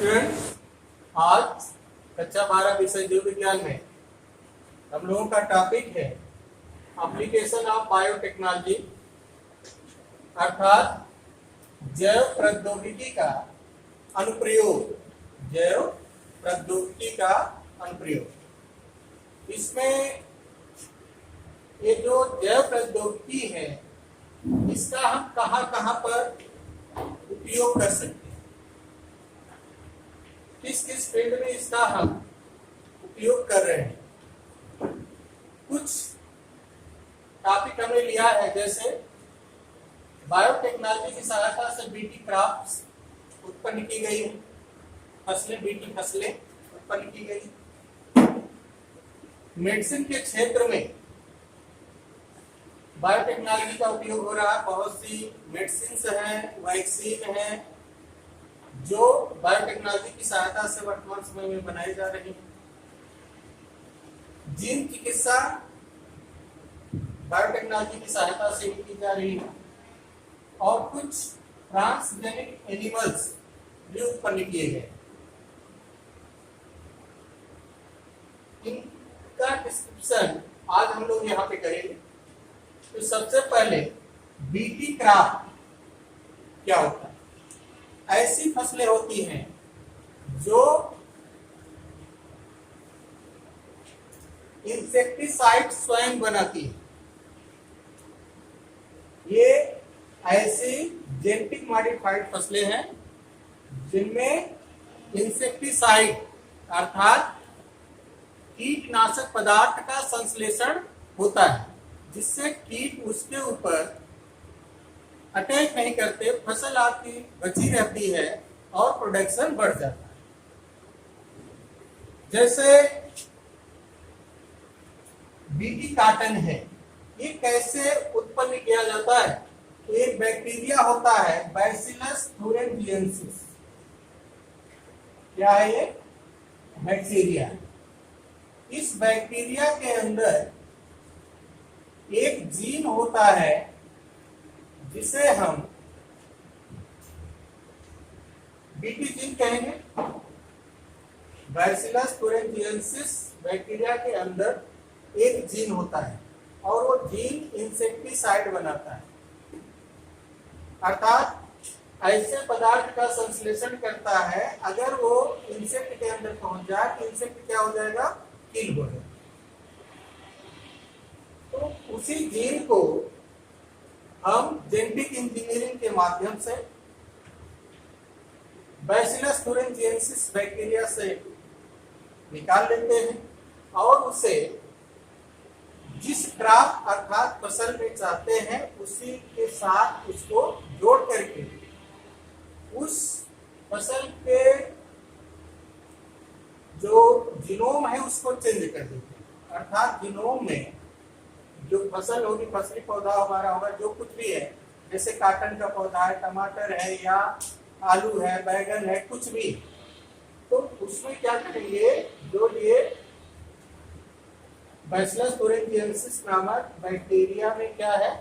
Students, आज कक्षा 12 विषय जीव विज्ञान में हम लोगों का टॉपिक है एप्लीकेशन ऑफ बायोटेक्नोलॉजी अर्थात जैव प्रौद्योगिकी का अनुप्रयोग। जैव प्रौद्योगिकी का अनुप्रयोग, इसमें ये जो जैव प्रौद्योगिकी है इसका हम कहाँ पर उपयोग कर सकते हैं, किस किस फील्ड में इसका हम उपयोग कर रहे हैं। कुछ टॉपिक हमने लिया है, जैसे बायोटेक्नोलॉजी की सहायता से बीटी क्रॉप्स उत्पन्न की गई है, बीटी फसलें उत्पन्न की गई। मेडिसिन के क्षेत्र में बायोटेक्नोलॉजी का उपयोग हो रहा है। बहुत सी मेडिसिन हैं, वैक्सीन हैं, जो बायोटेक्नोलॉजी की सहायता से वर्तमान समय में बनाई जा रही है। जीन चिकित्सा बायोटेक्नोलॉजी की सहायता से की जा रही है और कुछ ट्रांसजेनिक एनिमल्स भी उत्पन्न किए गए। इनका डिस्क्रिप्शन आज हम लोग यहाँ पे करेंगे। तो सबसे पहले बीटी क्रॉप क्या होता है। ऐसी फसलें होती हैं जो इंसेक्टिसाइड स्वयं बनाती है। ये ऐसी जेनेटिक मॉडिफाइड फसलें हैं जिनमें इंसेक्टिसाइड अर्थात कीटनाशक पदार्थ का संश्लेषण होता है, जिससे कीट उसके ऊपर अटैक नहीं करते, फसल आपकी बची रहती है और प्रोडक्शन बढ़ जाता है। जैसे बीटी कॉटन है, ये कैसे उत्पन्न किया जाता है। तो एक बैक्टीरिया होता है बैसिलस thuringiensis। क्या है ये? बैक्टीरिया। इस बैक्टीरिया के अंदर एक जीन होता है जिसे हम बीटी जीन कहेंगे। बैसिलस thuringiensis बैक्टीरिया के अंदर एक जीन होता है और वो जीन इंसेक्टिसाइड बनाता है, अर्थात ऐसे पदार्थ का संश्लेषण करता है। अगर वो इंसेक्ट के अंदर पहुंच जाए तो इंसेक्ट क्या हो जाएगा? किल हो जाएगा। तो उसी जीन को हम जेनेटिक इंजीनियरिंग के माध्यम से बैसिलस thuringiensis बैक्टीरिया से निकाल लेते हैं और उसे जिस क्रॉप अर्थात फसल में चाहते हैं उसी के साथ उसको जोड़ करके उस फसल के जो जीनोम है उसको चेंज कर देते हैं। अर्थात जीनोम में जो फसल होगी, फसली पौधा हमारा होगा, जो कुछ भी है, जैसे काटन का पौधा है, टमाटर है या आलू है, बैगन है, कुछ भी, तो उसमें क्या करेंगे, जो ये बैसिलस thuringiensis नामक बैक्टीरिया में क्या है,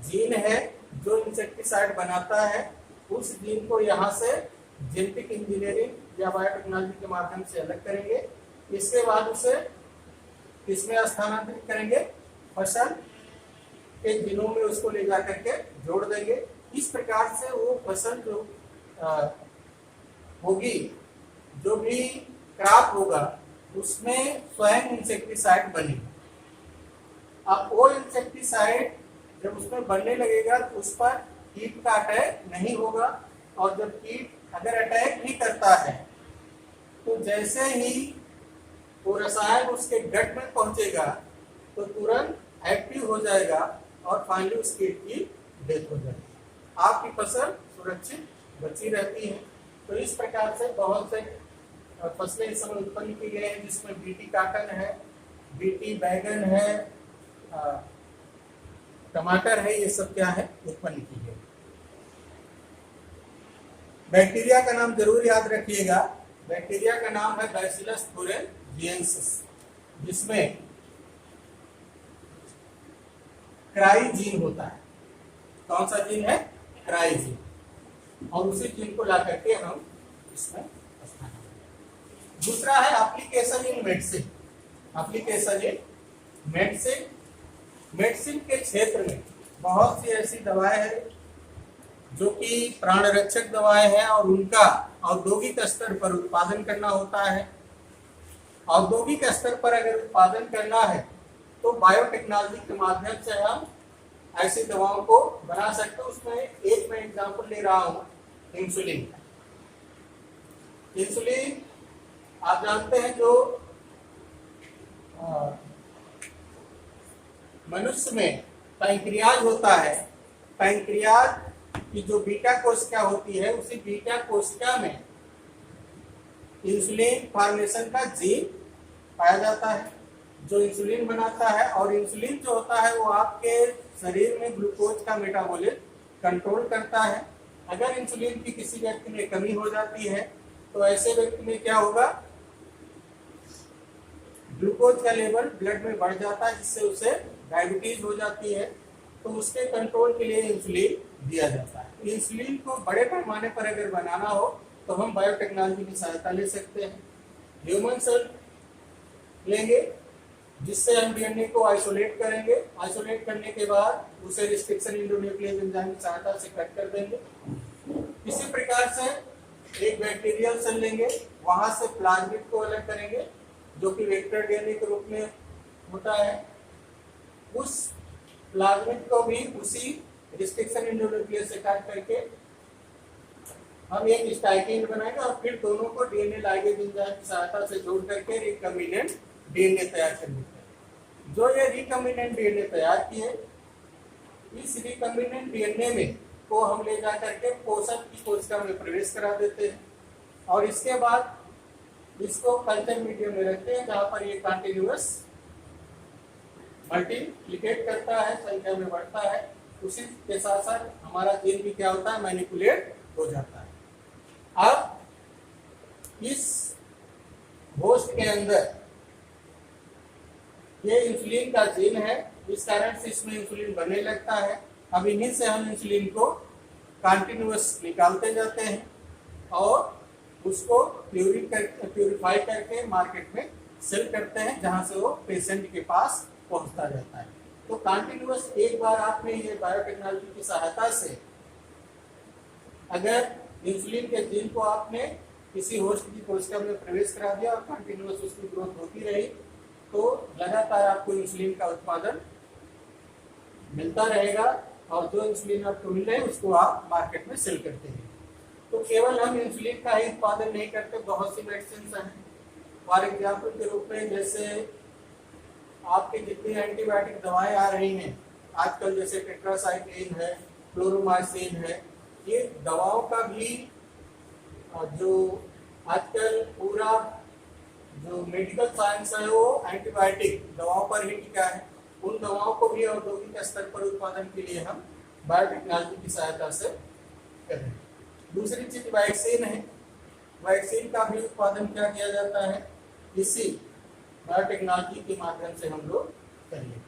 जीन है जो इंसेक्टिसाइड बनाता है, उस जीन को यहाँ से जेनेटिक इंजीनियरिंग या बायोटेक्नोलॉजी के माध्यम से अलग करेंगे। इसके बाद उसे इसमें स्थानांतरित करेंगे, फसल के जीनों में उसको ले जा करके जोड़ देंगे। इस प्रकार से वो फसल जो होगी, जो भी क्रॉप होगा, उसमें स्वयं इंसेक्टिसाइड बनेगी। अब वो इंसेक्टिसाइड जब उसमें बनने लगेगा तो उस पर कीट का अटैक नहीं होगा, और जब कीट अगर अटैक भी करता है तो जैसे ही वो रसायन उसके गट में पहुंचेगा तो तुरंत एक्टिव हो जाएगा और फाइनली उस कीट की डेथ हो जाएगी। आपकी फसल सुरक्षित बची रहती है। तो इस प्रकार से बहुत से फसलें इस समय उत्पन्न की गई हैं, जिसमें बीटी कॉटन है, बीटी बैगन है, टमाटर है, ये सब क्या है, उत्पन्न की गई। बैक्टीरिया का नाम जरूर याद रखिएगा। बैक्टीरिया का नाम है बैसिलस thuringiensis, जिसमें क्राई जीन होता है। कौन सा जीन है? Cry gene. और उसी जीन को ला करके हम इसमें दूसरा है application in medicine. Application in medicine, medicine के क्षेत्र में बहुत सी ऐसी दवाएं हैं जो कि प्राण रक्षक दवाएं हैं और उनका औद्योगिक स्तर पर उत्पादन करना होता है। औद्योगिक स्तर पर अगर उत्पादन करना है तो बायोटेक्नोलॉजी के माध्यम से हम ऐसी दवाओं को बना सकते हैं। उसमें एक मैं एग्जांपल ले रहा हूं, इंसुलिन। इंसुलिन आप जानते हैं जो मनुष्य में पैंक्रियाज होता है, पैंक्रियाज की जो बीटा कोशिका होती है, उसी बीटा कोशिका में इंसुलिन फॉर्मेशन का जीन पाया जाता है जो इंसुलिन बनाता है। और इंसुलिन जो होता है वो आपके शरीर में ग्लूकोज का मेटाबॉलिज्म कंट्रोल करता है। अगर इंसुलिन की किसी व्यक्ति में कमी हो जाती है तो ऐसे व्यक्ति में क्या होगा, ग्लूकोज का लेवल ब्लड में बढ़ जाता है, जिससे उसे डायबिटीज हो जाती है। तो उसके कंट्रोल के लिए इंसुलिन दिया जाता है। इंसुलिन को बड़े पैमाने पर अगर बनाना हो तो हम बायोटेक्नोलॉजी की सहायता ले सकते हैं। ह्यूमन सेल लेंगे जिससे हम डीएनए को आइसोलेट करेंगे। आइसोलेट करने के बाद उसे रिस्ट्रिक्शन एंडोन्यूक्लियस एंजाइम की सहायता से कट कर देंगे। इसी प्रकार से एक बैक्टीरियल सेल लेंगे, वहां से प्लाज्मिड को अलग करेंगे जो कि वेक्टर डीएनए के रूप में होता है। उस प्लाज्मिड को भी उसी रिस्ट्रिक्शन एंडोन्यूक्लियस से काट करके हम एक स्टाइकिन बनाएंगे और फिर दोनों को डीएनए लाइगेज एंजाइम की सहायता से जोड़ करके रिकम्बिनेंट डीएनए तैयार कर लेते हैं। जो ये रिकम्बिनेंट डीएनए तैयार किए, इस रिकम्बिनेंट डीएनए में को हम ले जा करके पोषक की कोशिका में प्रवेश करा देते हैं और इसके बाद इसको कल्चर मीडियम में रखते हैं जहां पर ये कंटिन्यूअस मल्टीप्लिकेट करता है, संख्या में बढ़ता है। उसी के साथ साथ हमारा जीन भी क्या होता है, मैनिपुलेट हो जाता है। अब इस होस्ट के अंदर ये इंसुलिन का जीन है, इस कारण से इसमें इंसुलिन बनने लगता है। अब इन्हीं से हम इंसुलिन को कंटिन्यूअस निकालते जाते हैं और उसको प्यूरिफाई करके मार्केट में सेल करते हैं, जहां से वो पेशेंट के पास पहुंचता जाता है। तो कंटिन्यूअस एक बार आपने ये बायोटेक्नोलॉजी की सहायता से अगर इंसुलिन के जीन को आपने किसी होस्ट की कोशिका में प्रवेश करा दिया और कंटिन्यूअस उसकी ग्रोथ होती रही तो लगातार आपको इंसुलिन का उत्पादन मिलता रहेगा और जो इंसुलिन आपको मिल रहा है उसको आप मार्केट में सेल करते हैं। तो केवल हम इंसुलिन का ही उत्पादन नहीं करते, बहुत सी मेडिसिन हैं। फॉर एग्जाम्पल के रूप में जैसे आपकी जितनी एंटीबायोटिक दवाएं आ रही हैं आजकल, जैसे टेट्रासाइक्लिन है, क्लोरोमाइसिन है, ये दवाओं का भी जो आजकल पूरा जो मेडिकल साइंस है वो एंटीबायोटिक दवाओं पर ही टिका है। उन दवाओं को भी औद्योगिक स्तर पर उत्पादन के लिए हम बायोटेक्नोलॉजी की सहायता से कर रहे हैं। दूसरी चीज वैक्सीन है। वैक्सीन का भी उत्पादन क्या किया जाता है, इसी बायोटेक्नोलॉजी के माध्यम से हम लोग कर लेते हैं।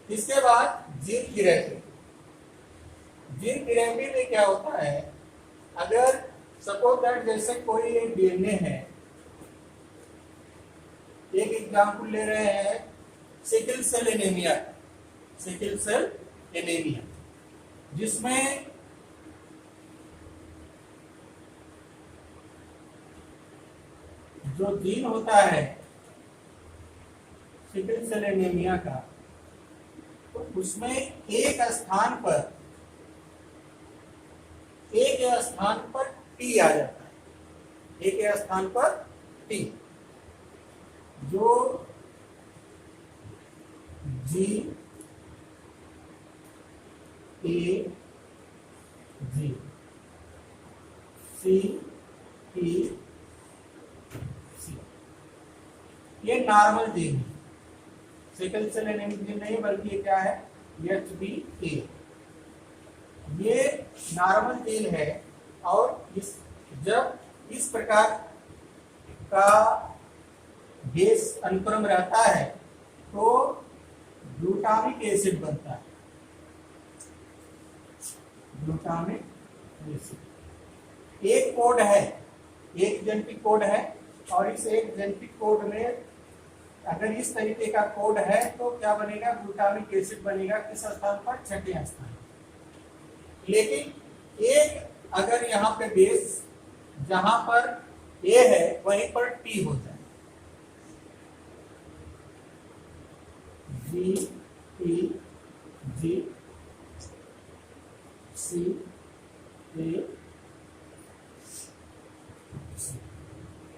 इसके बाद जीन थेरेपी। जीन थेरेपी में क्या होता है, अगर सपोज दैट जैसे कोई एक डीएनए है, एक एग्जाम्पल ले रहे हैं sickle cell anaemia, sickle cell anaemia, जिसमें जो जीन होता है सिकल सेल एनीमिया का, तो उसमें एक स्थान पर टी आ जाता है, एक स्थान पर टी, जो जी ए जी सी ई सी, ये नॉर्मल जीन है। सिकल सेल एनीमिया जीन नहीं बल्कि ये क्या है, HbA, ये नॉर्मल जीन है। और जब इस प्रकार का बेस अनुक्रम रहता है तो ग्लूटामिक एसिड बनता है, ग्लूटामिक एसिड। एक कोड है एक जेनेटिक कोड है और इस एक जेनेटिक कोड में अगर इस तरीके का कोड है तो क्या बनेगा, ग्लूटामिक एसिड बनेगा। किस स्थान पर, छठे स्थान। लेकिन एक अगर यहाँ पे बेस जहां पर ए है वहीं पर टी हो जाए, जी टी जी सी ए,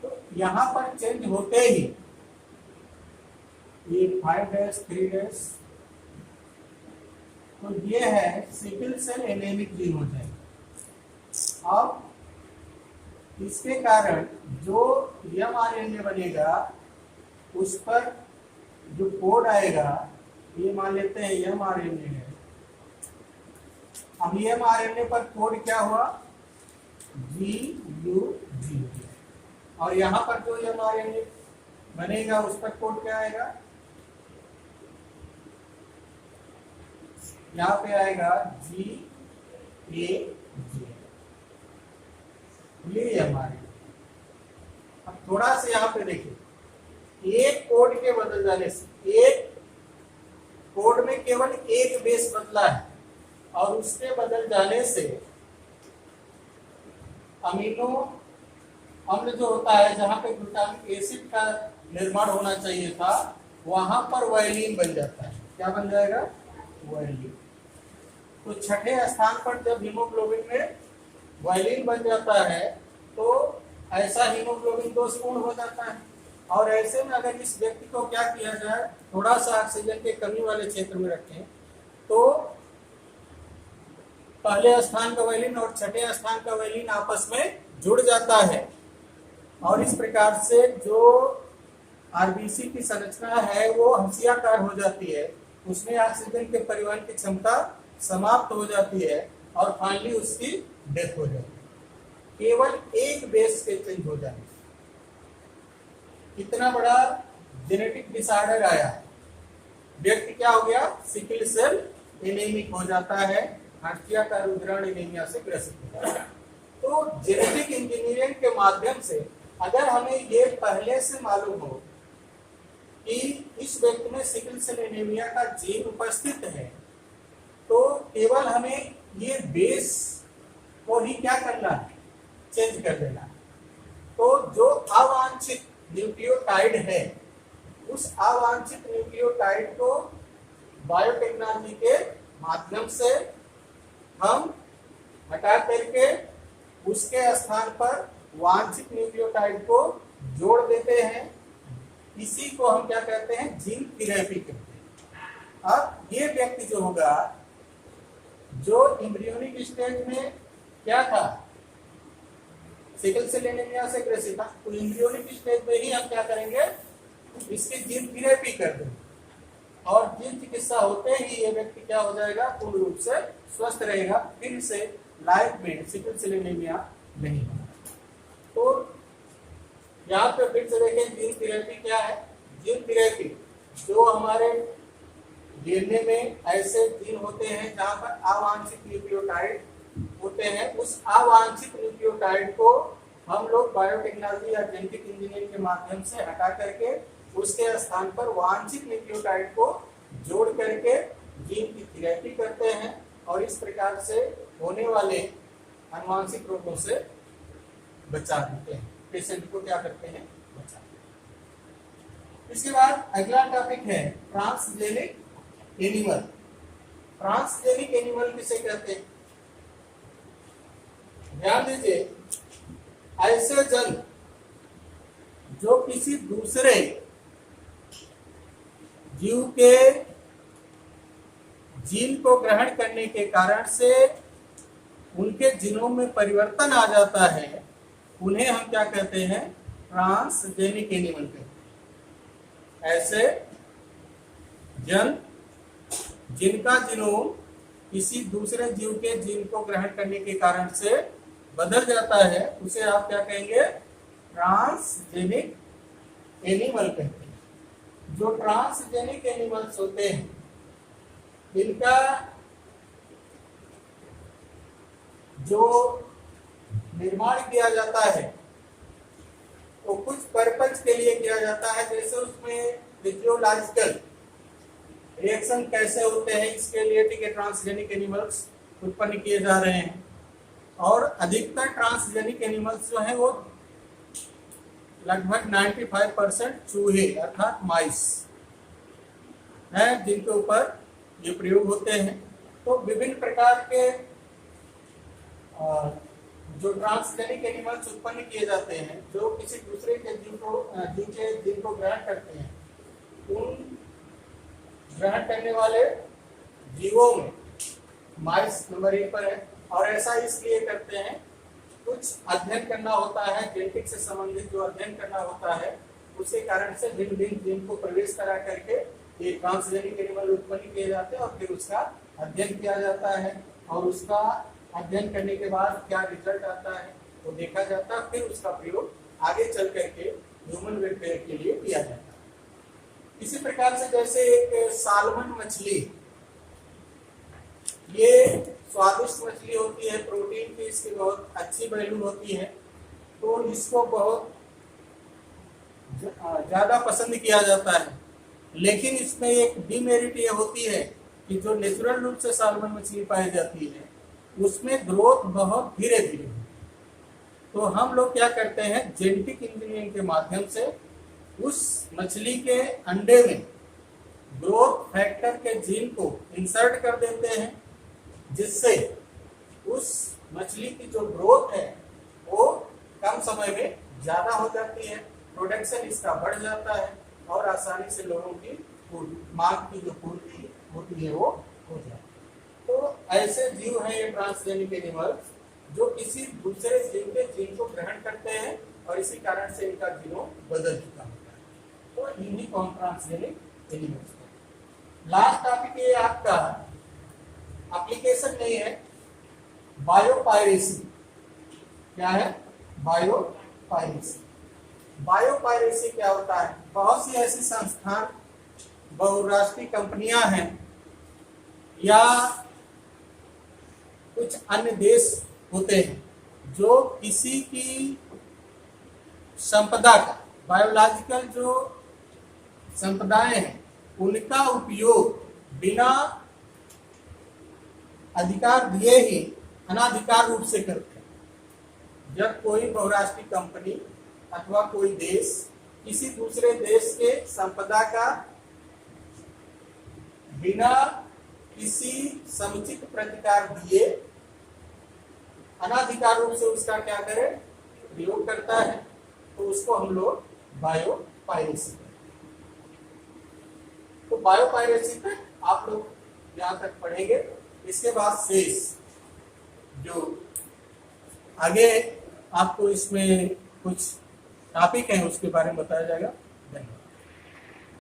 तो यहां पर चेंज होते ही ये 5-3 तो ये है सिकल सेल एनीमिक जीन हो जाएगा। अब इसके कारण जो एमआरएनए बनेगा उस पर जो कोड आएगा, ये मान लेते हैं एमआरएनए है। अब एमआरएनए पर कोड क्या हुआ, GUG, और यहाँ पर जो एमआरएनए बनेगा उस पर कोड क्या आएगा, यहाँ पे आएगा GAG। ये हमारे, अब थोड़ा सा यहाँ पे देखिए, एक कोड के बदल जाने से, एक कोड में केवल एक बेस बदला है और उसके बदल जाने से अमीनो अम्ल जो होता है, जहां पे ग्लूटामिक एसिड का निर्माण होना चाहिए था, वहां पर वायलिन बन जाता है। क्या बन जाएगा, वायलिन। तो छठे स्थान पर जब हीमोग्लोबिन में वायलिन बन जाता है तो ऐसा हीमोग्लोबिन दोषपूर्ण हो जाता है। और ऐसे में अगर इस व्यक्ति को क्या किया जाए, थोड़ा सा ऑक्सीजन के कमी वाले क्षेत्र में रखें तो पहले स्थान का वायलिन और छठे स्थान का वायलिन आपस में जुड़ जाता है और इस प्रकार से जो आरबीसी की संरचना है वो हंसियाकार हो जाती है, उसमें ऑक्सीजन के परिवहन की क्षमता समाप्त हो जाती है और फाइनली उसकी डेथ हो जाती है, केवल एक बेस के चेंज हो जाने से। इतना बड़ा जेनेटिक डिसऑर्डर आया, व्यक्ति क्या हो गया, सिकल सेल एनीमिक हो जाता है, हंसिया का रुधिरण एनीमिया से ग्रसित हो जाता है। तो जेनेटिक इंजीनियरिंग के माध्यम से अगर हमें ये पहले से मालूम हो कि इस व्यक्ति में सिकल सेल एनीमिया का जीन उपस्थित है, तो केवल हमें ये बेस को ही क्या करना है, चेंज कर देना। तो जो अवांछित न्यूक्लियोटाइड है, उस अवांछित न्यूक्लियोटाइड को बायोटेक्नोलॉजी के माध्यम से हम हटा करके उसके स्थान पर वांछित न्यूक्लियोटाइड को जोड़ देते हैं। इसी को हम क्या कहते हैं, जीन थेरेपी कहते हैं। अब ये व्यक्ति जो होगा, जो एम्ब्रियोनिक स्टेज में क्या था, सिकल सेल एनीमिया से ग्रसित था, तो एम्ब्रियोनिक स्टेज में ही हम क्या करेंगे, इसकी जीन थेरेपी कर देंगे और जीन चिकित्सा होते ही ये व्यक्ति क्या हो जाएगा, पूर्ण रूप से स्वस्थ रहेगा, फिर से लाइफ में सिकल सेल एनीमिया नहीं होगा। तो यहाँ पे फिर से देखें, जीन थेरेपी क्या है। जीन थेरेपी जो हमारे डीएनए में ऐसे जीन होते हैं जहाँ पर अवांछित न्यूक्लियोटाइड होते हैं, उस अवांछित न्यूक्लियोटाइड को हम लोग बायोटेक्नोलॉजी या जेनेटिक इंजीनियरिंग के माध्यम से हटा करके उसके स्थान पर वांछित न्यूक्लियोटाइड को जोड़ करके जीन की थेरेपी करते हैं और इस प्रकार से होने वाले अनुवांशिक रोगों से बचा देते हैं, पेशेंट को क्या करते हैं, बचा देते हैं। इसके बाद अगला टॉपिक है ट्रांसजेनिक एनिमल। ट्रांसजेनिक एनिमल किसे कहते हैं, ध्यान दीजिए, ऐसे जन जो किसी दूसरे जीव के जीन को ग्रहण करने के कारण से उनके जीनोम में परिवर्तन आ जाता है, उन्हें हम क्या कहते हैं, ट्रांसजेनिक एनिमल कहते हैं। ऐसे जन जिनका जीनोम किसी दूसरे जीव के जीन को ग्रहण करने के कारण से बदल जाता है, उसे आप क्या कहेंगे, ट्रांसजेनिक एनिमल कहते हैं। जो ट्रांसजेनिक एनिमल्स होते हैं, इनका जो निर्माण किया जाता है तो कुछ पर्पज के लिए किया जाता है, जैसे उसमें फिजियोलॉजिकल रिएक्शन कैसे होते हैं इसके लिए ठीक है ट्रांसजेनिक एनिमल्स उत्पन्न किए जा रहे हैं। और अधिकतर ट्रांसजेनिक एनिमल्स जो हैं वो लगभग 95% चूहे अर्थात माइस हैं जिनके ऊपर ये प्रयोग होते हैं। तो विभिन्न प्रकार के जो ट्रांसजेनिक एनिमल्स उत्पन्न किए जाते हैं जो किसी दूसरे के जीन को ग्रहण करते हैं, उन ग्रहण करने वाले जीवों में माइस नंबर 1 पर है। और ऐसा इसलिए करते हैं, कुछ अध्ययन करना होता है, जेनेटिक से संबंधित जो अध्ययन करना होता है उसके कारण से भिन्न भिन्न जीन को प्रवेश करा करके ये ट्रांसजेनिक एनिमल उत्पन्न किए जाते हैं और फिर उसका अध्ययन किया जाता है। और उसका अध्ययन करने के बाद क्या रिजल्ट आता है वो देखा जाता है, फिर उसका प्रयोग आगे चल करके ह्यूमन वेलफेयर के लिए किया जाता है। इसी प्रकार से जैसे एक सालमन मछली, ये स्वादिष्ट मछली होती है, प्रोटीन की इसकी बहुत अच्छी वैल्यू होती है, तो इसको बहुत ज्यादा पसंद किया जाता है। लेकिन इसमें एक डिमेरिट ये होती है कि जो नेचुरल रूप से सालमन मछली पाई जाती है उसमें ग्रोथ बहुत धीरे धीरे। तो हम लोग क्या करते हैं, जेनेटिक इंजीनियरिंग के माध्यम से उस मछली के अंडे में ग्रोथ फैक्टर के जीन को इंसर्ट कर देते हैं, जिससे उस मछली की जो ग्रोथ है वो कम समय में ज्यादा हो जाती है, प्रोडक्शन इसका बढ़ जाता है और आसानी से लोगों की मांग की जो पूर्ति होती है वो हो जाती है। तो ऐसे जीव हैं ये ट्रांसजेनिक एनिमल्स जो किसी दूसरे जीव के जीन को ग्रहण करते हैं और इसी कारण से इनका जीनोम बदल चुका होता है। तो इन्हीं को हम ट्रांसजेनिक एनिमल्स कहते हैं। लास्ट टॉपिक ये आपका एप्लीकेशन नहीं है, बायोपायरेसी। क्या है? बायोपायरेसी। बायोपायरेसी क्या होता है? बहुत सी ऐसी संस्थान, बहुराष्ट्रीय कंपनियां हैं या कुछ अन्य देश होते हैं जो किसी की संपदा का, बायोलॉजिकल जो संपदाएं हैं उनका उपयोग बिना अधिकार दिए ही अनाधिकार रूप से करते हैं। जब कोई बहुराष्ट्रीय कंपनी अथवा कोई देश किसी दूसरे देश के संपदा का बिना किसी समुचित प्रतिकार दिए अनाधिकार रूप से उसका क्या करे, प्रयोग करता है, तो उसको हम लोग बायोपायरेसी कहते हैं। तो बायोपायरेसी पे आप लोग यहाँ तक पढ़ेंगे। इसके बाद शेष जो आगे आपको इसमें कुछ टॉपिक है उसके बारे में बताया जाएगा। धन्यवाद।